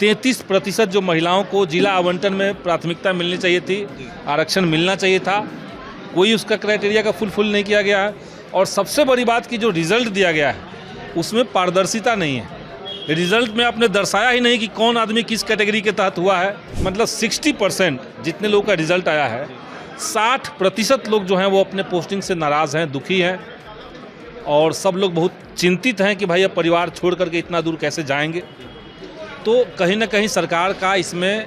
33% जो महिलाओं को जिला आवंटन में प्राथमिकता मिलनी चाहिए थी, आरक्षण मिलना चाहिए था, कोई उसका क्राइटेरिया का फुलफिल नहीं किया गया है। और सबसे बड़ी बात कि जो रिज़ल्ट दिया गया है उसमें पारदर्शिता नहीं है। रिज़ल्ट में आपने दर्शाया ही नहीं कि कौन आदमी किस कैटेगरी के तहत हुआ है। मतलब 60% जितने लोगों का रिज़ल्ट आया है, 60% लोग जो हैं वो अपने पोस्टिंग से नाराज़ हैं, दुखी हैं और सब लोग बहुत चिंतित हैं कि भाई अब परिवार छोड़ करके इतना दूर कैसे जाएंगे। तो कहीं ना कहीं सरकार का इसमें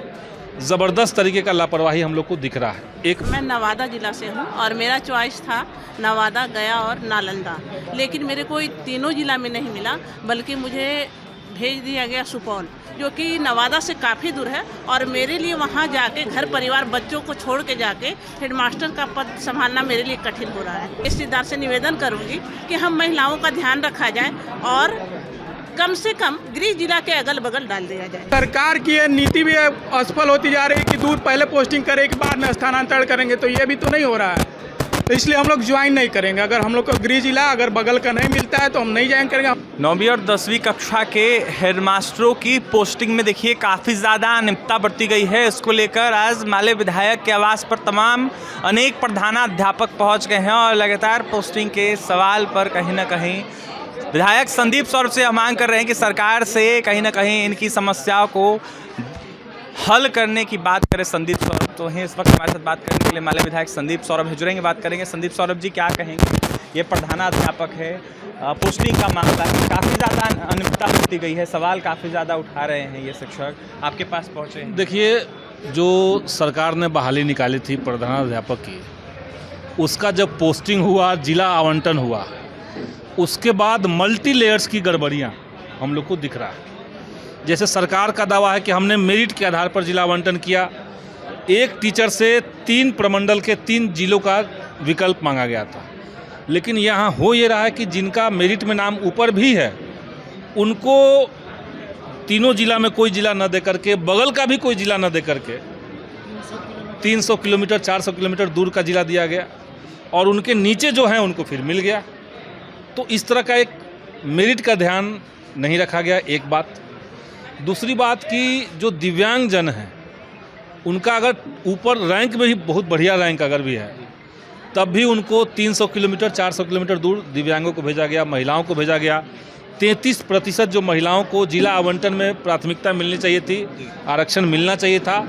ज़बरदस्त तरीके का लापरवाही हम लोग को दिख रहा है। मैं नवादा ज़िला से हूँ और मेरा चॉइस था नवादा, गया और नालंदा, लेकिन मेरे को तीनों ज़िला में नहीं मिला, बल्कि मुझे भेज दिया गया सुपौल, जो कि नवादा से काफ़ी दूर है। और मेरे लिए वहाँ जाके घर परिवार बच्चों को छोड़ के जाके हेडमास्टर का पद संभालना मेरे लिए कठिन हो रहा है। इस सरकार से निवेदन करूँगी कि हम महिलाओं का ध्यान रखा जाए और कम से कम गृह जिला के अगल बगल डाल दिया जाए। सरकार की ये नीति भी असफल होती जा रही है कि दूर पहले पोस्टिंग करे के बाद में स्थानांतरण करेंगे, तो ये भी तो नहीं हो रहा है। तो इसलिए हम लोग ज्वाइन नहीं करेंगे। अगर हम लोग को गृह जिला अगर बगल का नहीं मिलता है तो हम नहीं ज्वाइन करेंगे। 9वीं और 10वीं कक्षा के हेडमास्टरों की पोस्टिंग में देखिए काफ़ी ज़्यादा अनियमितता बरती गई है। इसको लेकर आज माले विधायक के आवास पर तमाम अनेक प्रधानाध्यापक पहुंच गए हैं और लगातार पोस्टिंग के सवाल पर कहीं ना कहीं विधायक संदीप सौरभ से मांग कर रहे हैं कि सरकार से कहीं ना कहीं इनकी समस्याओं को हल करने की बात करें। संदीप सौरभ तो हैं इस वक्त हमारे साथ बात करने के लिए माले विधायक संदीप सौरभ है, जुड़ेंगे, बात करेंगे। संदीप सौरभ जी, क्या कहेंगे? ये प्रधानाध्यापक है, पोस्टिंग का मामला काफ़ी ज़्यादा अनियमितता बरती गई है, सवाल काफ़ी ज़्यादा उठा रहे हैं ये शिक्षक, आपके पास पहुँचे हैं। देखिए, जो सरकार ने बहाली निकाली थी प्रधानाध्यापक की, उसका जब पोस्टिंग हुआ, जिला आवंटन हुआ, उसके बाद मल्टी लेयर्स की गड़बड़ियाँ हम लोग को दिख रहा है। जैसे सरकार का दावा है कि हमने मेरिट के आधार पर जिला आवंटन किया, एक टीचर से 3 प्रमंडल के 3 जिलों का विकल्प मांगा गया था, लेकिन यहाँ हो ये रहा है कि जिनका मेरिट में नाम ऊपर भी है उनको तीनों जिला में कोई जिला न दे करके, बगल का भी कोई जिला न दे करके 300 किलोमीटर 400 किलोमीटर दूर का जिला दिया गया और उनके नीचे जो हैं उनको फिर मिल गया। तो इस तरह का एक मेरिट का ध्यान नहीं रखा गया, एक बात। दूसरी बात कि जो दिव्यांग जन हैं उनका अगर ऊपर रैंक में ही बहुत बढ़िया रैंक अगर भी है, तब भी उनको 300 किलोमीटर 400 किलोमीटर दूर दिव्यांगों को भेजा गया, महिलाओं को भेजा गया। 33% जो महिलाओं को जिला आवंटन में प्राथमिकता मिलनी चाहिए थी, आरक्षण मिलना चाहिए था,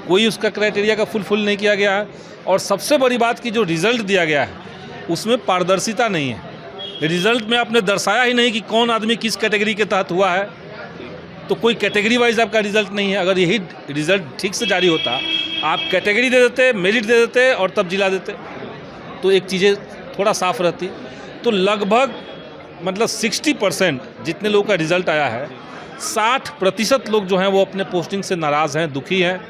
कोई उसका क्राइटेरिया का फुलफिल नहीं किया गया है। और सबसे बड़ी बात कि जो रिज़ल्ट दिया गया है उसमें पारदर्शिता नहीं है। रिज़ल्ट में आपने दर्शाया ही नहीं कि कौन आदमी किस कैटेगरी के तहत हुआ है, तो कोई कैटेगरी वाइज आपका रिज़ल्ट नहीं है। अगर यही रिज़ल्ट ठीक से जारी होता, आप कैटेगरी दे देते, मेरिट दे देते और तब जिला देते, तो एक चीज़ें थोड़ा साफ रहती। तो लगभग मतलब 60% जितने लोगों का रिज़ल्ट आया है, 60% लोग जो हैं वो अपने पोस्टिंग से नाराज़ हैं, दुखी हैं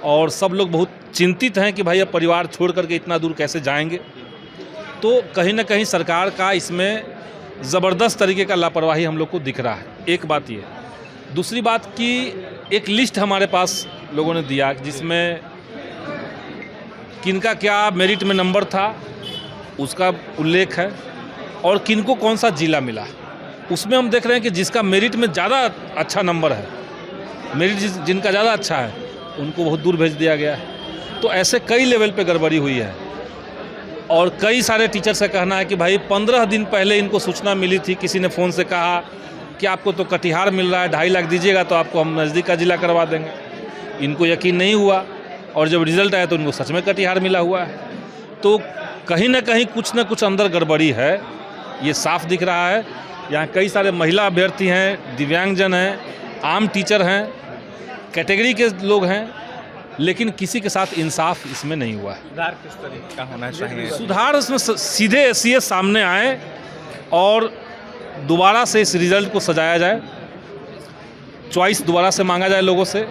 और सब लोग बहुत चिंतित हैं कि भाई अब परिवार छोड़ करके इतना दूर कैसे जाएंगे। तो कहीं ना कहीं सरकार का इसमें ज़बरदस्त तरीके का लापरवाही हम लोग को दिख रहा है, एक बात ये। दूसरी बात कि एक लिस्ट हमारे पास लोगों ने दिया जिसमें किनका क्या मेरिट में नंबर था उसका उल्लेख है और किनको कौन सा जिला मिला। उसमें हम देख रहे हैं कि जिसका मेरिट में ज़्यादा अच्छा नंबर है, मेरिट जिनका ज़्यादा अच्छा है, उनको बहुत दूर भेज दिया गया है। तो ऐसे कई लेवल पे गड़बड़ी हुई है और कई सारे टीचर्स का कहना है कि भाई 15 दिन पहले इनको सूचना मिली थी, किसी ने फ़ोन से कहा कि आपको तो कटिहार मिल रहा है, 2.5 लाख दीजिएगा तो आपको हम नज़दीक का ज़िला करवा देंगे। इनको यकीन नहीं हुआ और जब रिज़ल्ट आया तो इनको सच में कटिहार मिला हुआ है। तो कहीं ना कहीं कुछ ना कुछ अंदर गड़बड़ी है, ये साफ दिख रहा है। यहाँ कई सारे महिला अभ्यर्थी हैं, दिव्यांगजन हैं, आम टीचर हैं, कैटेगरी के लोग हैं, लेकिन किसी के साथ इंसाफ इसमें नहीं हुआ है। सुधार किस तरीके का होना चाहिए? सुधार इसमें सीधे एससीएस सामने आए और दोबारा से इस रिज़ल्ट को सजाया जाए, चॉइस दोबारा से मांगा जाए लोगों से।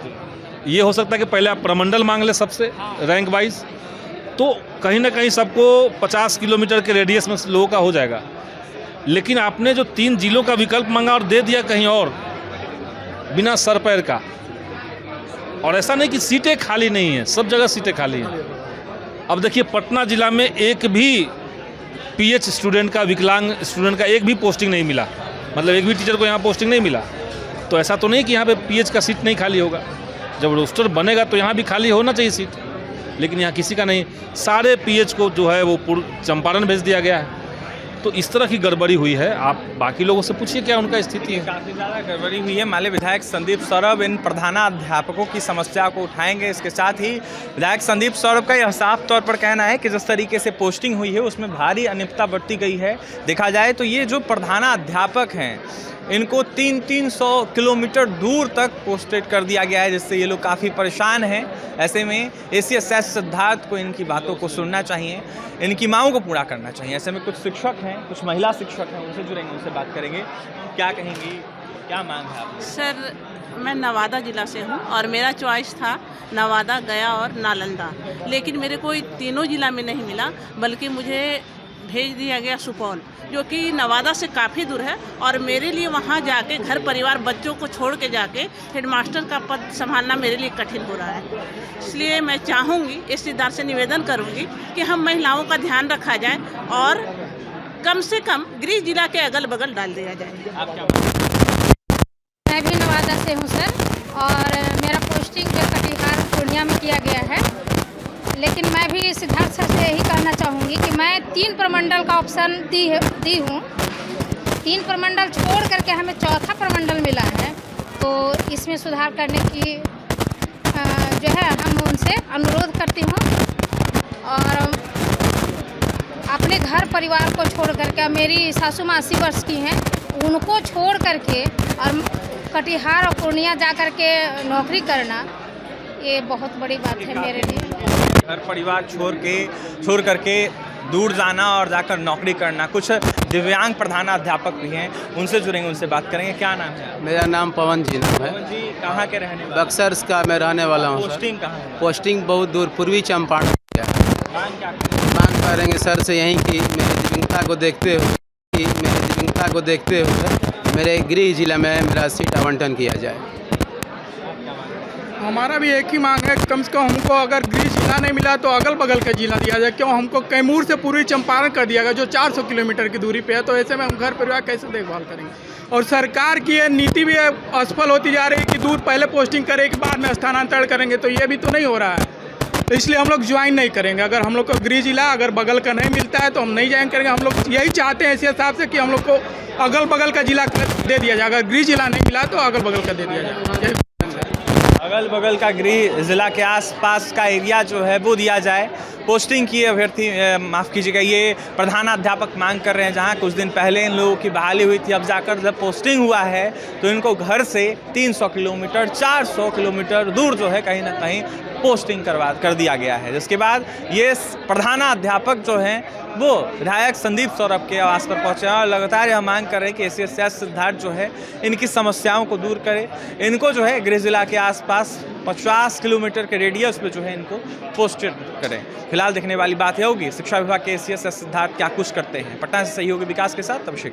ये हो सकता है कि पहले आप प्रमंडल मांग ले सबसे रैंक वाइज, तो कहीं ना कहीं सबको 50 किलोमीटर के रेडियस में लोगों का हो जाएगा। लेकिन आपने जो 3 जिलों का विकल्प मांगा और दे दिया कहीं और बिना सर पैर का। और ऐसा नहीं कि सीटें खाली नहीं हैं, सब जगह सीटें खाली हैं। अब देखिए पटना ज़िला में एक भी पीएच स्टूडेंट का, विकलांग स्टूडेंट का एक भी पोस्टिंग नहीं मिला, मतलब एक भी टीचर को यहाँ पोस्टिंग नहीं मिला। तो तो ऐसा तो नहीं कि यहाँ पे पीएच का सीट नहीं खाली होगा। जब रोस्टर बनेगा तो यहाँ भी खाली होना चाहिए सीट, लेकिन यहाँ किसी का नहीं। सारे पीएच को जो है वो चंपारण भेज दिया गया है। तो इस तरह की गड़बड़ी हुई है। आप बाकी लोगों से पूछिए क्या उनका स्थिति है। काफ़ी ज़्यादा गड़बड़ी हुई है। माले विधायक संदीप सौरभ इन प्रधानाध्यापकों की समस्या को उठाएंगे। इसके साथ ही विधायक संदीप सौरभ का यह साफ तौर पर कहना है कि जिस तरीके से पोस्टिंग हुई है उसमें भारी अनियमितता बरती गई है। देखा जाए तो ये जो प्रधानाध्यापक हैं इनको 300 किलोमीटर दूर तक पोस्टेड कर दिया गया है, जिससे ये लोग काफ़ी परेशान हैं। ऐसे में ACSS सिद्धार्थ को इनकी बातों को सुनना चाहिए, इनकी मांगों को पूरा करना चाहिए। ऐसे में कुछ शिक्षक हैं, कुछ महिला शिक्षक हैं, उनसे जुड़ेंगे, उनसे बात करेंगे। क्या कहेंगी, क्या मांग है आपकी? सर, मैं नवादा ज़िला से हूँ और मेरा चॉइस था नवादा, गया और नालंदा, लेकिन मेरे को तीनों ज़िला में नहीं मिला, बल्कि मुझे भेज दिया गया सुपौल, जो कि नवादा से काफ़ी दूर है। और मेरे लिए वहाँ जाके घर परिवार बच्चों को छोड़ के जाके हेडमास्टर का पद संभालना मेरे लिए कठिन हो रहा है। इसलिए मैं चाहूँगी, इस सिद्धार्थ से निवेदन करूँगी कि हम महिलाओं का ध्यान रखा जाए और कम से कम गृह जिला के अगल बगल डाल दिया जाए। आप क्या? मैं भी नवादा से हूँ सर, और मेरा पोस्टिंग जो कटिहार पूर्णिया में किया गया है, लेकिन मैं भी सिद्धार्थ सर से यही कहना चाहूँगी कि मैं 3 प्रमंडल का ऑप्शन दी हूँ। 3 प्रमंडल छोड़ करके हमें 4था प्रमंडल मिला है, तो इसमें सुधार करने की जो है हम उनसे अनुरोध करती हूँ। और अपने घर परिवार को छोड़ करके, मेरी सासू माँ 80 वर्ष की हैं, उनको छोड़ करके और कटिहार और पूर्णिया जा करके नौकरी करना, ये बहुत बड़ी बात है मेरे लिए। घर परिवार छोड़ करके दूर जाना और जाकर नौकरी करना। कुछ दिव्यांग प्रधानाध्यापक भी हैं, उनसे जुड़ेंगे, उनसे बात करेंगे। क्या नाम है? मेरा नाम पवन जी नाम है। पवन जी कहाँ के रहने वाले? बक्सर का मैं रहने वाला हूँ। पोस्टिंग कहाँ है? पोस्टिंग बहुत दूर, पूर्वी चंपारण है। मांग क्या? मांग करेंगे सर से यहीं कि मेरी दिव्यांगता को देखते हुए मेरे गृह जिला में मेरा सीट आवंटन किया जाए। हमारा भी एक ही मांग है, कम से कम हमको अगर गृह जिला नहीं मिला तो अगल बगल का जिला दिया जाए। क्यों हमको कैमूर से पूर्वी चंपारण कर दिया गया, जो 400 किलोमीटर की दूरी पे है। तो ऐसे में हम घर परिवार कैसे देखभाल करेंगे? और सरकार की ये नीति भी असफल होती जा रही है कि दूर पहले पोस्टिंग करे के बाद में स्थानांतरण करेंगे, तो ये भी तो नहीं हो रहा है। तो इसलिए हम लोग ज्वाइन नहीं करेंगे। अगर हम लोग को गृह जिला अगर बगल का नहीं मिलता है तो हम नहीं ज्वाइन करेंगे। हम लोग यही चाहते हैं इसी हिसाब से कि हम लोग को अगल बगल का जिला दे दिया जाए। अगर गृह जिला नहीं मिला तो अगल बगल का दे दिया जाए। अगल बगल का गृह जिला के आसपास का एरिया जो है वो दिया जाए। पोस्टिंग की अभ्यर्थी माफ़ कीजिएगा, ये प्रधानाध्यापक मांग कर रहे हैं। जहां कुछ दिन पहले इन लोगों की बहाली हुई थी, अब जाकर जब पोस्टिंग हुआ है तो इनको घर से 300 किलोमीटर 400 किलोमीटर दूर जो है कहीं ना कहीं पोस्टिंग कर दिया गया है। जिसके बाद ये प्रधानाध्यापक जो हैं वो विधायक संदीप सौरभ के आवास पर पहुंचे और लगातार यह मांग कर रहे हैं कि ACSS सिद्धार्थ जो है इनकी समस्याओं को दूर करे। इनको जो है गृह जिला के आसपास 50 किलोमीटर के रेडियस में जो है इनको पोस्टेड करें। फिलहाल देखने वाली बात यह होगी शिक्षा विभाग के ACSS सिद्धार्थ क्या कुछ करते हैं। पटना से सहयोगी विकास के साथ अभिषेक।